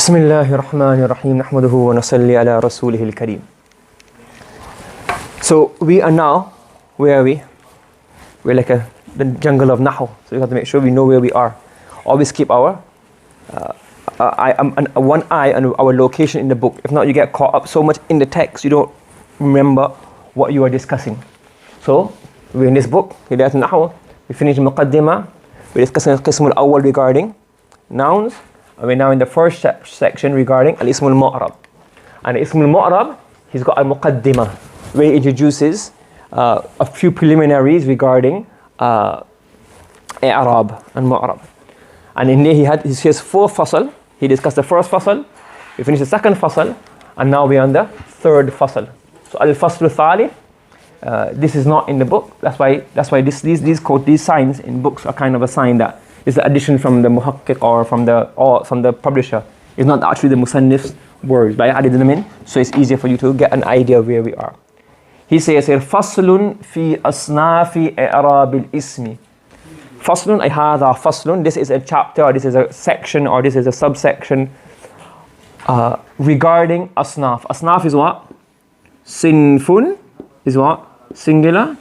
بسم الله الرحمن الرحيم نحمده ونصلي على رسوله الكريم. So we are now, where are we? We're like the jungle of Nahw. So we have to make sure we know where we are. Always keep our one eye on our location in the book. If not, you get caught up so much in the text, you don't remember what you are discussing. So we're in this book, Hidayatun Nahw. We finished Muqaddimah. We're discussing القسم الأول regarding nouns. And we're now in the first section regarding Al-Ism al-Mu'rab. And Al-Ism al-Mu'rab, he's got a Muqaddimah, where he introduces a few preliminaries regarding I'rab and Mu'rab. And in there he has 4 fasl. He discussed the first fasl, we finished the second fasl, and now we're on the third fasl. So Al-Fasl al-Thalith, this is not in the book. That's why these signs in books are kind of a sign that is the addition from the muhaqqiq or from the publisher. It's not actually the musannif's words, but I added them in so it's easier for you to get an idea of where we are. He says here, Faslun fi asnafi i'rab al-ismi. Faslun, ay hadha faslun. This is a chapter, or this is a section, or this is a subsection regarding asnaf. Asnaf is what? Sinfun is what? Singular,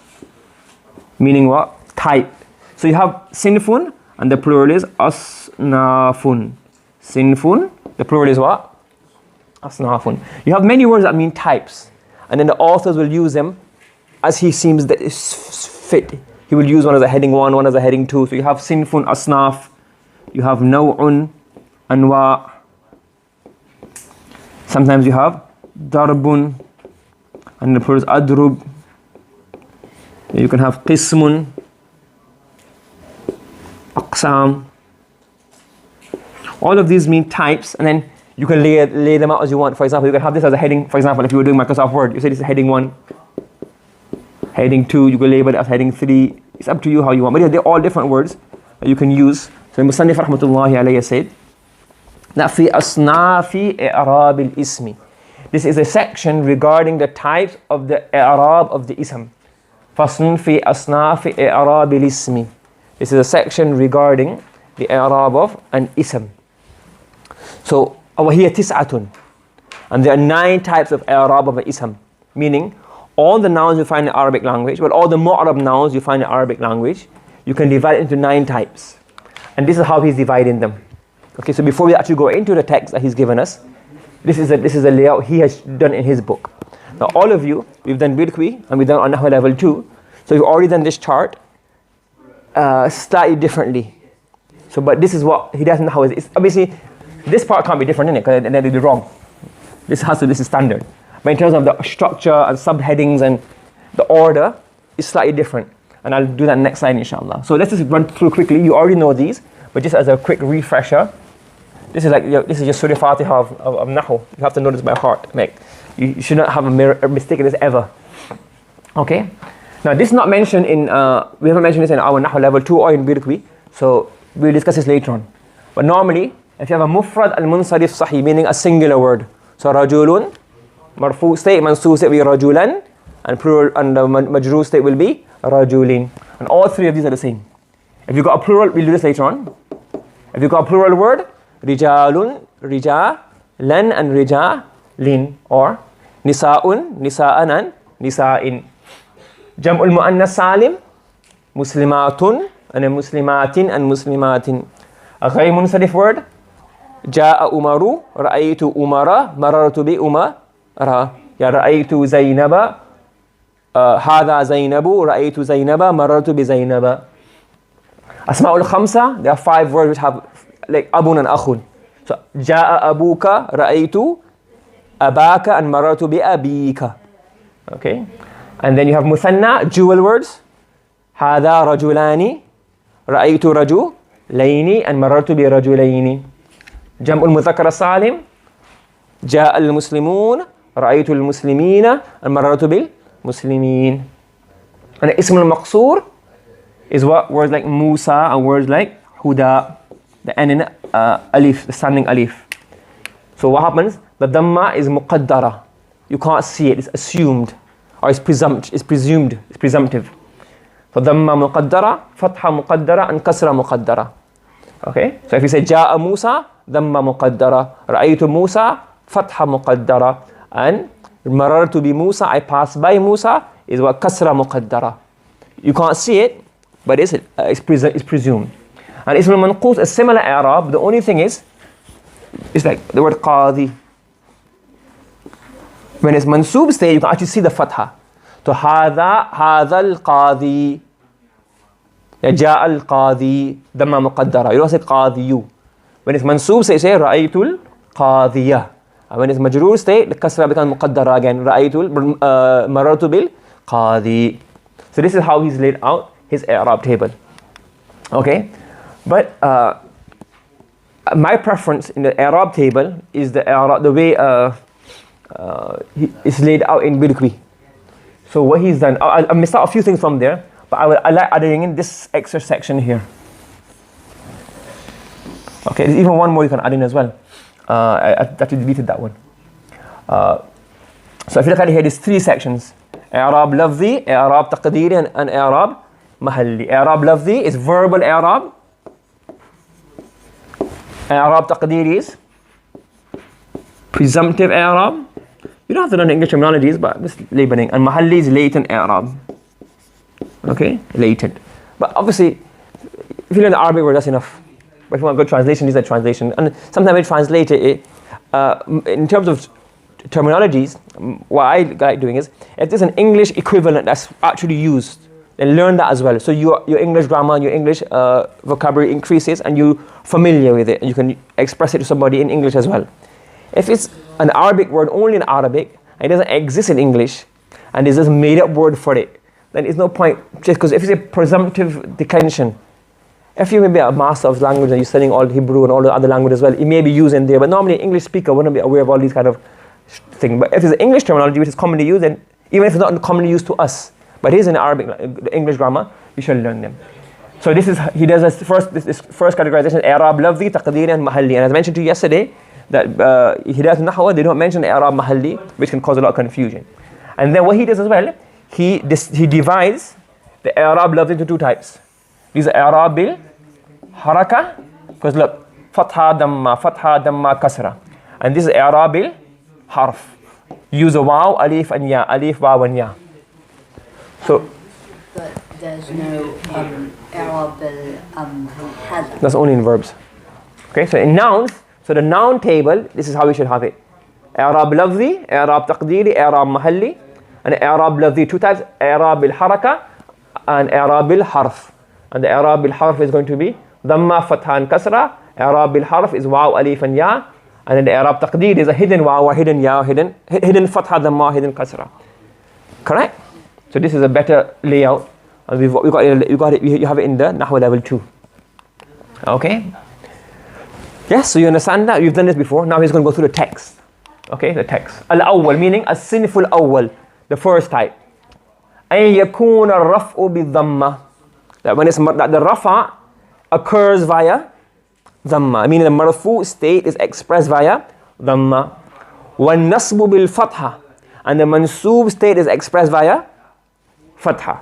meaning what? Type. So you have sinfun, and the plural is asnafun. Sinfun, the plural is what? Asnafun. You have many words that mean types, and then the authors will use them as he seems that is fit. He will use one as a heading 1, one as a heading 2. So you have sinfun, asnaf, you have naw'un, anwa. Sometimes you have darbun, and the plural is adrub. You can have qismun, aqsam. All of these mean types, and then you can lay them out as you want. For example, you can have this as a heading. For example, if you were doing Microsoft Word, you say this is heading 1, heading 2, you can label it as heading 3. It's up to you how you want. But yeah, they're all different words that you can use. So Musannif rahmatullahi alayhi said that fi asnafi i'rab al-ismi. This is a section regarding the types of the i'rab of the ism. Faslun fi asnafi i'rab al-ismi. This is a section regarding the i'rab of an ism. So وَهِيَ تِسْعَةٌ, and there are 9 types of i'rab of an ism, meaning all the nouns you find in Arabic language, but all the mu'rab nouns you find in Arabic language, you can divide it into 9 types. And this is how he's dividing them. Okay, so before we actually go into the text that he's given us, this is a layout he has done in his book. Now all of you, we've done Birqi and we've done on Nahw level 2, so you've already done this chart slightly differently. So, but this is what Hidayatun Nahw is. It's obviously, this part can't be different, innit? Because then it'll be wrong. This is standard. But in terms of the structure and subheadings and the order, it's slightly different. And I'll do that next slide, inshallah. So let's just run through quickly. You already know these, but just as a quick refresher, this is just Surah Fatiha of Nahw. You have to know this by heart, mate. You should not have a mistake in this ever. Okay? Now this is not mentioned in, we haven't mentioned this in our Nahw level 2 or in Birqi, so we'll discuss this later on. But normally, if you have a mufrad al-munsarif sahih, meaning a singular word, so rajulun, marfu state, mansoob state will be rajulan, and plural and the majroor state will be rajulin. And all 3 of these are the same. If you've got a plural, we'll do this later on. If you've got a plural word, rijalun, rijalan, and rijalin, or nisa'un, nisa'an, and nisa'in. Jam'ul mu'annas salim, muslimatun, and muslimatin, and muslimatin. A ghayr munsarif word, ja'a umaru, ra'aytu umara, marartu bi umara. Ya ra'aytu zaynaba, hadha zaynabu, ra'aytu zaynaba, marartu bi zaynaba. Asma'ul khamsa, there are 5 words which have like abun and akhun. So ja'a abuka, ra'aytu abaka, and marartu bi abika. Okay? And then you have muthanna, dual words. Hadha rajulani, ra'aytu rajulayni, and marartu bi rajulayni. Jam'ul mudhakkar salim, ja'a al-muslimun, ra'aytu al-muslimina, and marartu bil muslimin. And the ism al-maqsoor is what? Words like Musa and words like Huda. The end in alif, the standing alif. So what happens? The dhamma is muqaddara. You can't see it, it's assumed. Or it's presumed, it's presumptive. So dhamma muqaddara, fatha muqaddara, and kasra muqaddara. Okay? So if you say Ja'a Musa, dhamma muqaddara. Ra'aytu Musa, fatha muqaddara. And marartu bi Musa, I passed by Musa, is what? Kasra muqaddara. You can't see it, but it's presumed. And ism al-manqus is similar i'rab. The only thing is, it's like the word qadi. When it's mansoob state, you can actually see the fatha. So hadha al-qadi. Ja'a al-qadi. Dhamma muqaddara. You don't say qadiyu. When it's mansoob state, you say ra'aytul qadiyah. And when it's majroor state, the kasra becomes muqaddara again. Ra'aytul marartu bil qadi. So this is how he's laid out his i'rab table. Okay? But my preference in the i'rab table is the way it's laid out in Bilqi. So what he's done, I missed out a few things from there, but I like adding in this extra section here. Okay, there's even one more you can add in as well. I actually deleted that one. So if you look at it here, there's three sections. I'rab lafzi, i'rab taqdiri, and i'rab mahalli. I'rab lafzi is verbal i'rab. I'rab taqdiri is presumptive i'rab. You don't have to learn English terminologies, but just labeling. And mahalli is latent i'rab. Okay, latent. But obviously, if you learn the Arabic word, that's enough. But if you want a good translation, use that translation. And sometimes we translate it in terms of terminologies. What I like doing is, if there's an English equivalent that's actually used, then learn that as well. So your English grammar, your English vocabulary increases, and you're familiar with it, and you can express it to somebody in English as well. If it's an Arabic word only in Arabic, and it doesn't exist in English, and there's this made-up word for it, then it's no point. Just because if it's a presumptive declension, if you may be a master of language and you're studying all Hebrew and all the other language as well, it may be used in there. But normally, an English speaker wouldn't be aware of all these kind of things. But if it's an English terminology which is commonly used, then even if it's not commonly used to us, but it is in Arabic, the English grammar, you should learn them. So this is, he does this first categorization, i'rab lafzi, taqdiri, and mahalli. And as I mentioned to you yesterday, that Hidayatun Nahw, they don't mention i'rab mahalli, which can cause a lot of confusion. And then what he does as well, he divides the i'rab lafzi into two types. These are i'rab bil haraka, because look, fatha damma, kasra. And this is i'rab bil harf. Use a waw, alif, and ya, alif, waw, and ya. So, but there's no i'rab hadha. That's only in verbs. Okay, so in nouns, so the noun table, this is how we should have it. I'rab lafzi, i'rab taqdiri, i'rab mahalli. And i'rab lafzi, two types, i'rab bil haraka and i'rab bil harf. And the i'rab bil harf is going to be dhamma, fatha, and kasra. I'rab bil harf is waw, alif, and ya. And then the i'rab taqdir is a hidden waw, hidden ya, hidden fatha, dhamma, hidden kasra. Correct? So this is a better layout, and you have it in the Nahw level 2. Okay? Yes, so you understand that? You've done this before. Now he's going to go through the text. Okay, the text. Al-Awwal, meaning as-sinful awwal, the first type. أن يكون الرفع بالضمة. That when that the rafa occurs via dhamma, meaning the marfu state is expressed via dhamma. وَالنَّصْبُ بِالْفَتْحَةِ, and the mansoob state is expressed via fatha.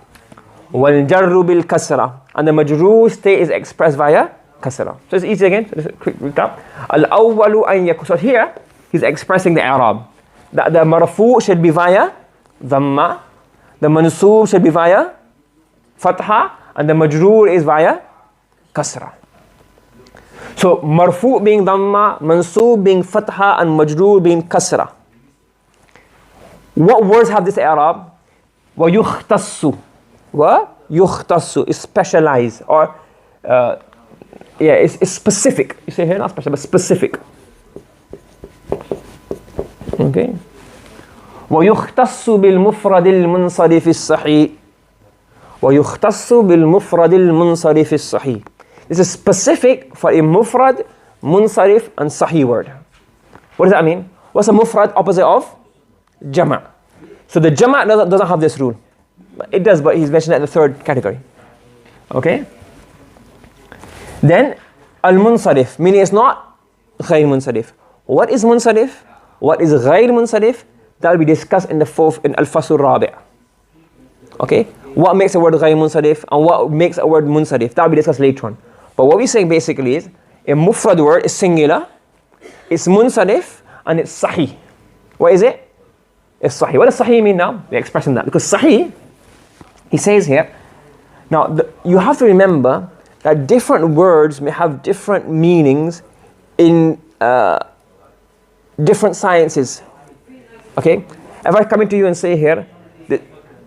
وَالْجَرُّ بِالْكَسْرَةِ, and the majroor state is expressed via kasra. So it's easy again. So just a quick recap. Al-awwalu an yakun. So here he's expressing the i'rab. That the marfu should be via dhamma, the mansoob should be via fatha, and the majroor is via kasra. So marfu being dhamma, mansoob being fatha, and majroor being kasra. What words have this i'rab? Wa yukhtassu. Wa yukhtassu is specialized, or it's specific. You say here not special, but specific. Okay. ويختص بالمفرد المنصرف الصحيح. ويختص بالمفرد المنصرف الصحيح. This is specific for a mufrad, munsarif, and sahih word. What does that mean? What's a mufrad opposite of jama'? So the jama' doesn't have this rule. It does, but he's mentioned that in the third category. Okay? Then al-munsarif, meaning it's not ghayr munsarif. What is munsarif? What is ghayr munsarif? That will be discussed in the fourth, in al-fasl rabi'. Okay? What makes a word ghayr munsarif and what makes a word munsarif? That will be discussed later on. But what we're saying basically is, a mufrad word is singular, it's munsarif, and it's sahih. What is it? It's sahih. What does sahih mean now? We're expressing that. Because sahih, he says here, now you have to remember that different words may have different meanings in different sciences. Okay? If I come into you and say here, that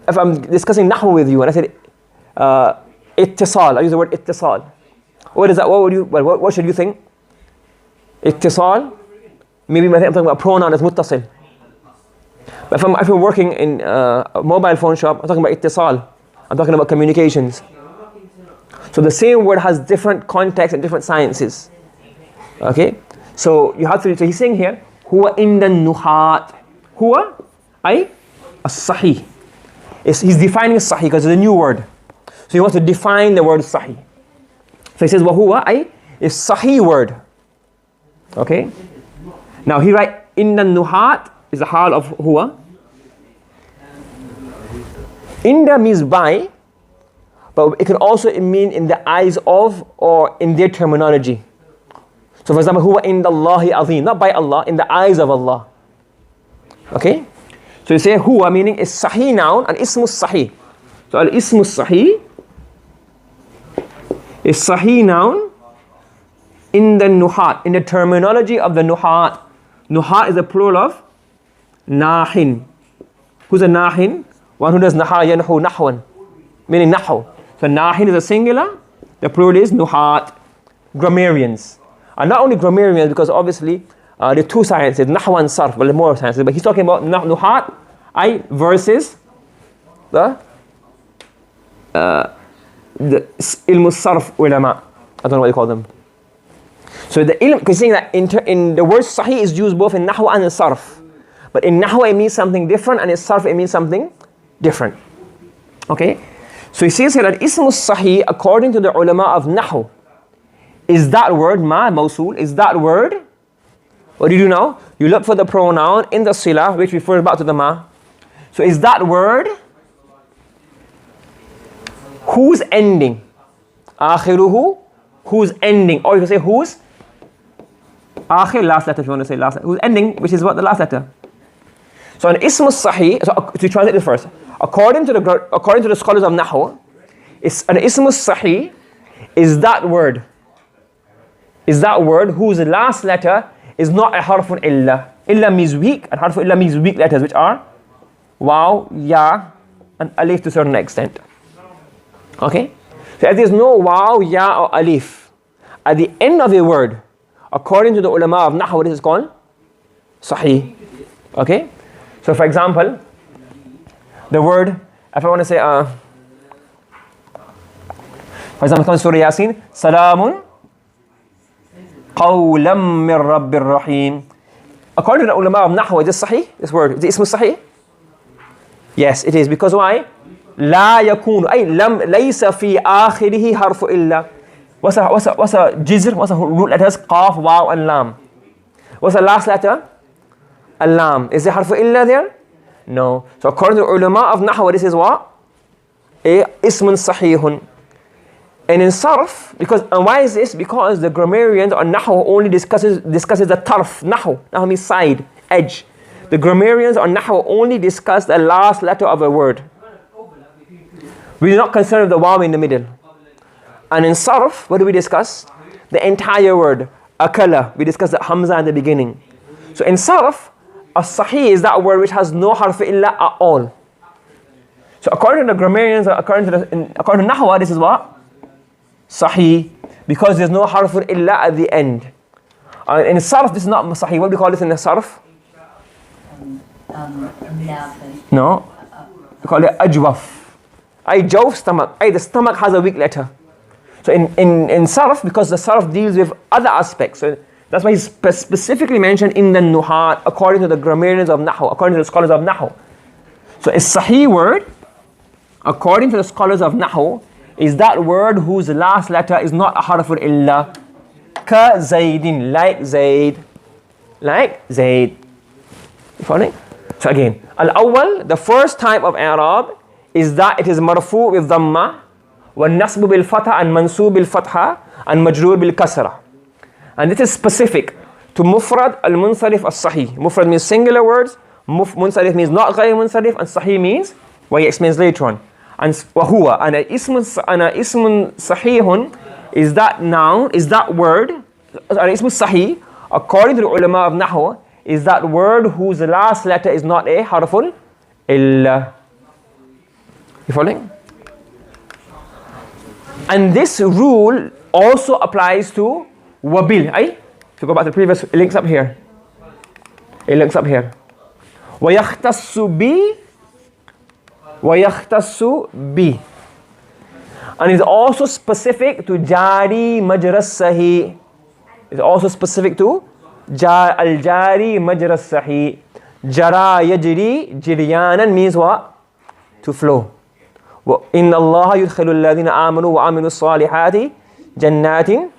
if I'm discussing nahw with you and I said ittisal, I use the word ittisal. What is that? What should you think? Ittisal? Maybe I'm talking about a pronoun as muttasil. But if you're working in a mobile phone shop, I'm talking about ittisal. I'm talking about communications. So the same word has different contexts and different sciences. Okay? So you have to, so he's saying here, huwa inda nuhat. Huwa, ay, as-sahih. He's defining sahih because it's a new word. So he wants to define the word sahih. So he says, wa huwa, ay, is sahih word. Okay? Now he writes, inda nuhat is the hal of huwa. Inda means by, but it can also mean in the eyes of or in their terminology. So for example, huwa inda Allahi azim, not by Allah, in the eyes of Allah. Okay? So you say huwa meaning is sahih noun and ismu sahih. So al ismu sahih is sahih noun in the nuhat, in the terminology of the nuhat. Nuhat is a plural of nahin. Who's a nahin? One who does naha yanhu nahwan, meaning nahu. So nahin is a singular, the plural is nuhat, grammarians. And not only grammarians, because obviously there are two sciences, nahw and sarf, but more sciences. But he's talking about nuhat, versus the ilm sarf ulama. I don't know what you call them. So the ilm, because saying that in the word sahih is used both in nahw and in sarf. But in nahw it means something different, and in sarf it means something different. Okay? So he says here that ismu sahih, according to the ulama of nahw, is that word ma, mawsul, is that word. What do you do now? You look for the pronoun in the sila, which refers back to the ma. So is that word whose ending? Akhiruhu, whose ending? Or you can say whose akhir, last letter if you want to say last letter. Whose ending, which is what, the last letter. So an ismu sahih, so to translate this first, according to the scholars of nahw, an ismu sahih is that word whose last letter is not a harfun illa. Illa means weak, and harfun illa means weak letters, which are waw, ya, and alif to a certain extent. Okay? So if there's no waw, ya, or alif at the end of a word, according to the ulama of nahw, this is called sahih. Okay? So for example, the word, if I want to say, for example, in Surah Yasin, Salamun Qawlam min Rabbir Rahim. According to the ulama of nahw, is this sahih? This word, is it ismu sahih? Yes, it is. Because why? La yakunu, ay lam laysa fi akhirihi harfu illa. What's a jizr? What's a root letters? Qaf, waw, and lam. What's the last letter? Al-lam. Is there harfu illa there? No. So according to the ulama of nahw, this is what? Ismun sahihun. And in sarf, and why is this? Because the grammarians on nahw only discusses the tarf, nahw means side, edge. The grammarians on nahw only discuss the last letter of a word. We're not concerned with the waw in the middle. And in sarf, what do we discuss? The entire word. Akala, we discuss the hamza at the beginning. So in sarf, as-sahih is that word which has no harf illa at all. So according to the grammarians, according to nahwa, this is what? Sahih, because there's no harf illa at the end. In sarf, this is not sahih. What do we call this in the sarf? No, we call it ajwaf. Jawf, stomach. The stomach has a weak letter. So in sarf, because the sarf deals with other aspects, so that's why he's specifically mentioned in the nuhat, according to the grammarians of nahw, according to the scholars of nahw. So a sahih word, according to the scholars of nahw, is that word whose last letter is not a harfun illa. Ka zaydin, like Zayd. Like Zayd. You following? So again, Al-Awwal, the first type of i'rab, is that it is marfu with dhamma, wa nasbu bil fatha, and mansub bil fatha, and majroor bil kasra. And this is specific to mufrad al-munsarif as-sahih. Mufrad means singular words, munsarif means not ghayr munsarif, and sahih means what he explains later on. And wahuwa, and ismun sahihun is that noun, is that word, and ismun sahih, according to the ulama of Nahw, is that word whose last letter is not a harful illa. You following? And this rule also applies to wabil. If you go back to the previous, it links up here. It links up here. وَيَخْتَصُّ بِي. And it's also specific to jari majras sahih. It's also specific to al-jari majras sahih. Jara yajri jiryanan means what? To flow. وَإِنَّ اللَّهَ يُدْخِلُ الَّذِينَ آمَنُوا وَعَمِلُوا الصَّالِحَاتِ جَنَّاتٍ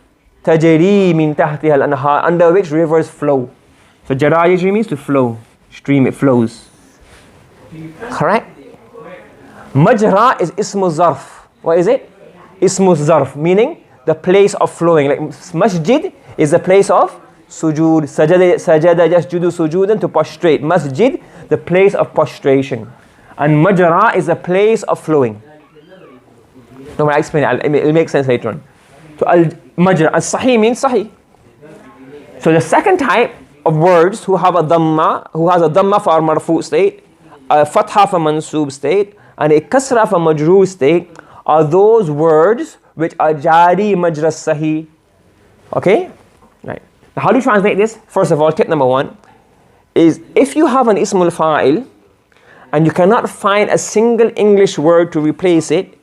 تَجْرِي مِنْ تَحْتِهَا الْأَنْهَارُ, under which rivers flow. So jara yajri means to flow. Stream, it flows. Correct? Majra is ismu zarf. What is it? Ismu zarf, meaning the place of flowing. Like masjid is the place of sujood. Sajada yasjudu sujudan, to prostrate. Masjid, the place of prostration. And majra is a place of flowing. No, I explain it. It'll make sense later on. So al-majra, al-sahih means sahih. So the second type of words who have a dhamma, who has a dhamma for marfu state, a fatha for mansub state, and a kasra for majroor state, are those words which are jari majra sahih. Okay? Right. Now how do you translate this? First of all, tip number one is, if you have an ismul fa'il and you cannot find a single English word to replace it,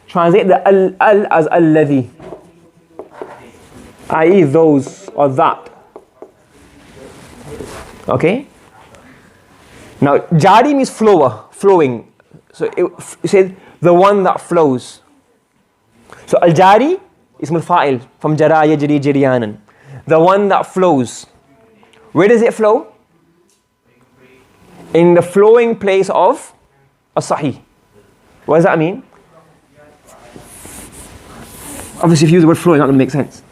translate the al as alladhi, i.e. those or that. Okay? Now, jari means flower, flowing. So you said the one that flows. So al-jari is fa'il from jara yajri jiryanan. The one that flows. Where does it flow? In the flowing place of a sahih. What does that mean? Obviously, if you use the word flow, it's not going to make sense.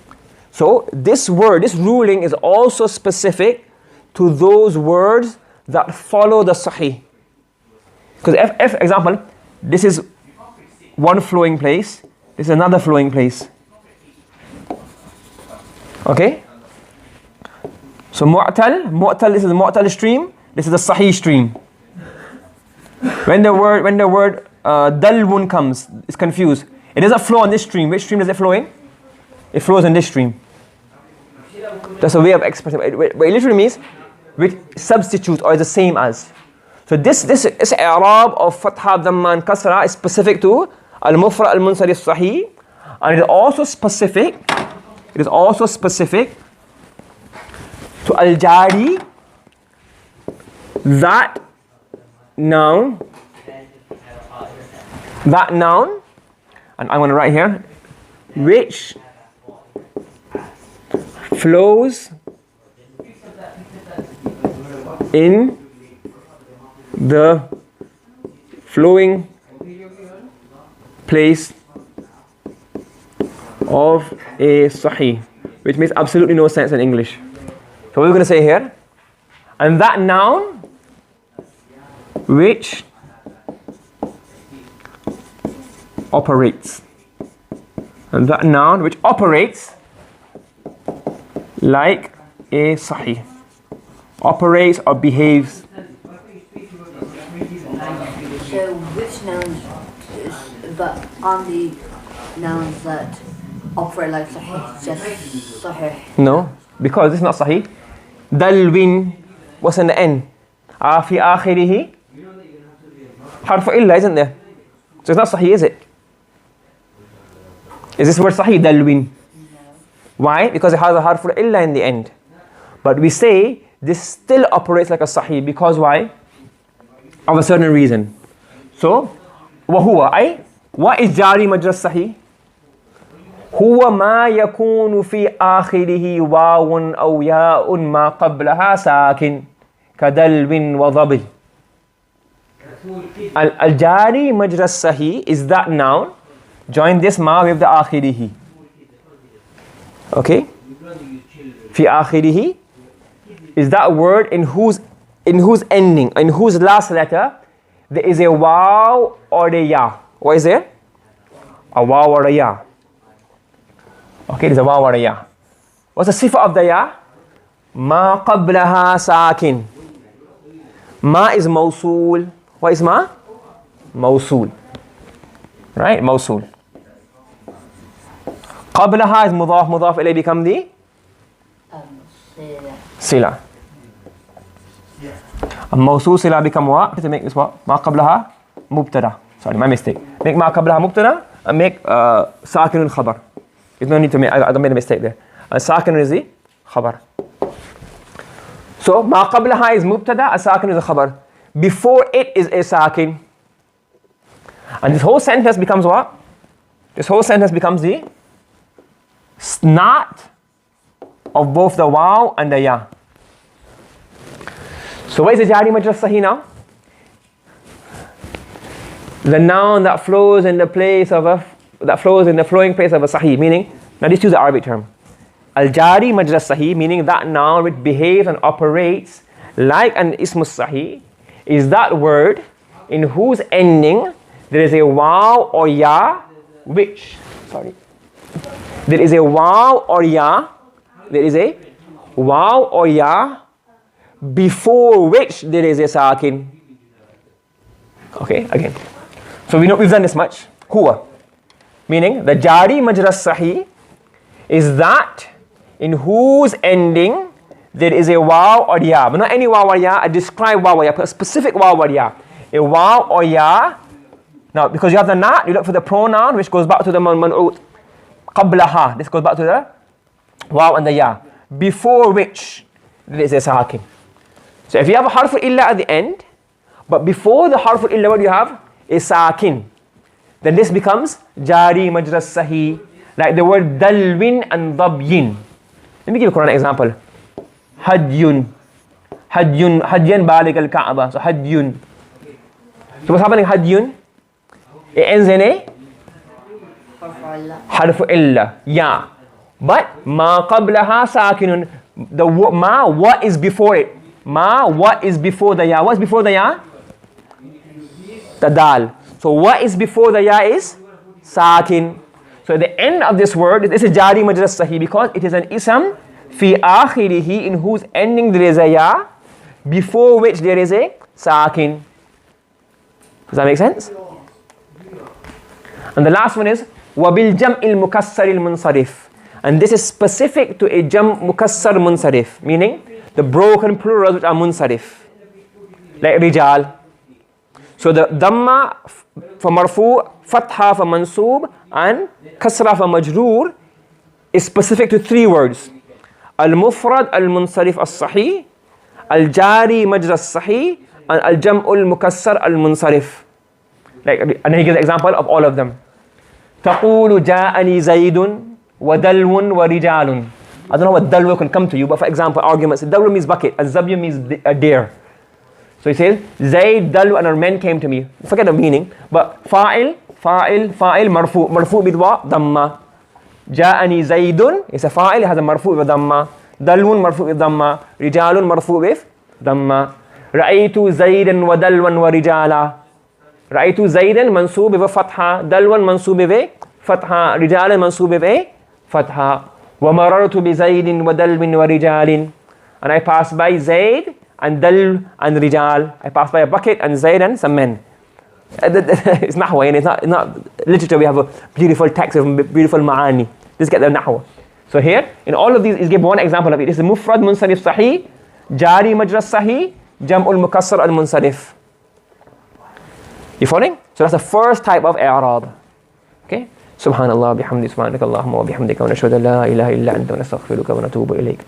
So this word, this ruling is also specific to those words that follow the sahih. Because if example, this is one flowing place, this is another flowing place. Okay? So mu'tal, this is the mu'tal stream, this is the sahih stream. When the word dalwun comes, it's confused. It doesn't flow on this stream. Which stream does it flow in? It flows in this stream. That's a way of expressing it. But it literally means which substitute or is the same as. So this i'rab of fatha, dhamma and kasra is specific to al-mufrad al-munsarif sahih, and it is also specific to al-jari, that noun, and I'm going to write here, which flows in the flowing place of a sahih, which makes absolutely no sense in English. So what we're going to say here, and that noun which operates, and that noun which operates like a sahih, operates or behaves. So which nouns is the only nouns that operate like sahih, just sahih? No, because it's not sahih. Dalwin, what's in the end? Fi akhirihi harfu illa, isn't there? So it's not sahih, is it? Is this word sahih, dalwin? No. Why? Because it has a harfu illa in the end. But we say this still operates like a sahih because why? Of a certain reason. So, wahuwa, what is jari majra sahih? Huwa ma yakunu fi akhirihi wawun aw ya'un ma qablaha sakin kadalwin wa dhabi. Al-jari majra sahih is that noun. Join this ma with the akhirihi. Okay? في آخره is that word in whose ending, in whose last letter there is a waw or a ya. What is there? A waw or a ya. Okay, there's a waw or a ya. What's the sifa of the ya? Ma qablaha sakin. Ma is mawsool. What is ma? Mawsool. Right? Mawsool. Qablaha is mudaf ilayh become the sila. Mawsool sila become what? To make this what? Ma qablaha mubtada. Sorry, my mistake. Make ma qablaha mubtada and make sakinun khabar. There's no need to make, I made a mistake there. Sakinun is the khabar. So ma qablaha is mubtada, sakinun is a khabar. Before it is a sakin. And this whole sentence becomes what? This whole sentence becomes the snat of both the waw and the ya. So what is the jari majra sahi now? The noun that flows in the flowing place of a sahi, meaning, now let's use the Arabic term. Al-jari majra sahi, meaning that noun which behaves and operates like an ism sahi, is that word in whose ending there is a waw or ya, which, there is a waw or ya, before which there is a sakin. Okay, again. So we've done this much. Huwa, meaning the jari majra sahi is that in whose ending there is a waw or ya, but not any waw or ya, a described waw or ya, a specific waw or ya. A waw or ya. Now, because you have the na, you look for the pronoun which goes back to the man'ut. Qablaha, this goes back to the waw and the ya. Before which there is a sakin. So if you have a harf illa at the end, but before the harf illa what you have is sakin, then this becomes jari majra sahi, like the word dalwin and dabyin. Let me give you a Quran example. Hadiyun balig al-Kaaba. So hadiyun. So what's happening? Hadiyun. It ends in a harf illa. Yeah. But ma qablaha sakinun. The ma, what is before it? Ma, what is before the ya? What's before the ya? The dal. So what is before the ya is sakin. So at the end of this word, this is jari majra sahi because it is an ism fi akhirihi, in whose ending there is a ya, before which there is a sakin. Does that make sense? And the last one is wabil jam'il mukassaril munsarif. And this is specific to a jam mukassar munsarif, meaning the broken plurals which are munsarif, like rijal. So the dhamma for marfu, fatha for mansoob, and kasra for majroor is specific to three words: al-mufrad al-munsarif al-sahih, al-jari majra al-sahih, and al-jam'ul mukassar al-munsarif. Like, and then he gives an example of all of them. تقول جاءني زيد ودلو ورجال. I don't know what dalwa can come to you, but for example, arguments. Dalwa means bucket, and zabya means a deer. So he says, Zayd, Dalwa, and our men came to me. Forget the meaning, but fa'il, marfu with what? Dhamma. Ja'ani Zaydun, it's a fa'il, it has a marfu with dhamma. Dalwun, marfu with dhamma. Rijalun, marfu with dhamma. Ra'aytu Zaydan wa Dalwan wa Rijala. Ra'aytu Zaydan, mansoob with fatha. Dalwan, mansoob with fatha. Rijalan, mansoob with fatha. Wa marartu bi Zaydin wa Dalwin wa Rijalin. And I passed by Zayd and Dal and Rijal. I passed by a bucket and Zayd and some men. It's Nahwa, and it's not literature. We have a beautiful text with beautiful ma'ani. Just get the Nahwa. So here, in all of these, is give one example of it. This is Mufrad Munsarif Sahih, Jari Majra Sahih, Jam'ul Mukassar al Munsarif. You following? So that's the first type of i'rab. Okay? Subhanallah bihamdi subhanakallahumma wa bihamdika wa nashhadu an la ilaha illa anta wa nastaghfiruka wa natubu ilayk.